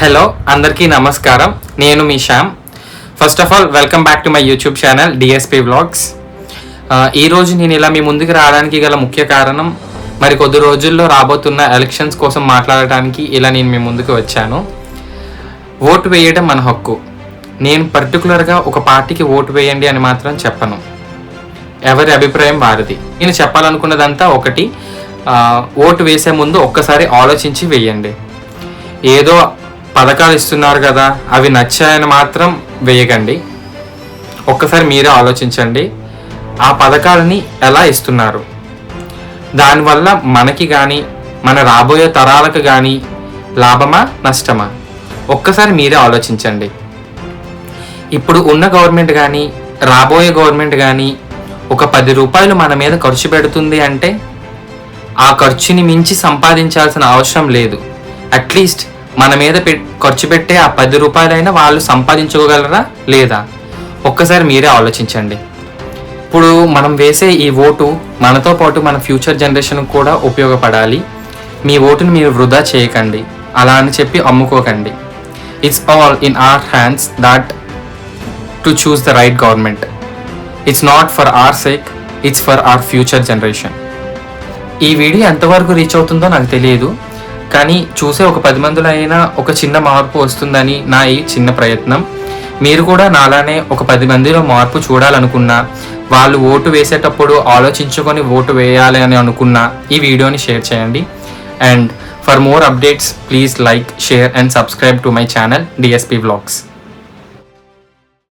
Hello అందరికీ నమస్కారం. నేను మీ Shyam. First of all welcome back to my YouTube channel DSP vlogs. ఈరోజు నేను ఇలా మీ ముందుకు రావడానికి గల ముఖ్య కారణం, మరి కొద్ది రోజుల్లో రాబోతున్న ఎలక్షన్స్ కోసం మాట్లాడటానికి ఇలా నేను మీ ముందుకు వచ్చాను. ఓటు వేయడం మన హక్కు. నేను పర్టికులర్గా ఒక పార్టీకి ఓటు వేయండి అని మాత్రం చెప్పను. ఎవరి అభిప్రాయం వారిది. నేను చెప్పాలనుకున్నదంతా ఒకటి, ఓటు వేసే ముందు ఒక్కసారి ఆలోచించి వేయండి. ఏదో పథకాలు ఇస్తున్నారు కదా, అవి నచ్చాయని మాత్రం వేయకండి. ఒక్కసారి మీరే ఆలోచించండి, ఆ పథకాలని ఎలా ఇస్తున్నారు, దానివల్ల మనకి కానీ మన రాబోయే తరాలకు కానీ లాభమా నష్టమా, ఒక్కసారి మీరే ఆలోచించండి. ఇప్పుడు ఉన్న గవర్నమెంట్ కానీ రాబోయే గవర్నమెంట్ కానీ ఒక 10 రూపాయలు మన మీద ఖర్చు పెడుతుంది అంటే ఆ ఖర్చుని మించి సంపాదించాల్సిన అవసరం లేదు. అట్లీస్ట్ మన మీద ఖర్చు పెట్టే ఆ 10 రూపాయలైనా వాళ్ళు సంపాదించుకోగలరా లేదా, ఒక్కసారి మీరే ఆలోచించండి. ఇప్పుడు మనం వేసే ఈ ఓటు మనతో పాటు మన ఫ్యూచర్ జనరేషన్ కూడా ఉపయోగపడాలి. మీ ఓటుని మీరు వృధా చేయకండి, అలా అని చెప్పి అమ్ముకోకండి. It's all in our hands that to choose the right government. It's not for our sake, it's for our future generation. ఈ వీడియో ఎంతవరకు రీచ్ అవుతుందో నాకు తెలియదు, కానీ చూసే ఒక 10 మందిలో అయినా ఒక చిన్న మార్పు వస్తుందని నా ఈ చిన్న ప్రయత్నం. మీరు కూడా నాలానే ఒక 10 మందిలో మార్పు చూడాలనుకున్నా, వాళ్ళు ఓటు వేసేటప్పుడు ఆలోచించుకొని ఓటు వేయాలి అని అనుకున్నా ఈ వీడియోని షేర్ చేయండి. And for more updates please like, share and subscribe to my channel DSP vlogs.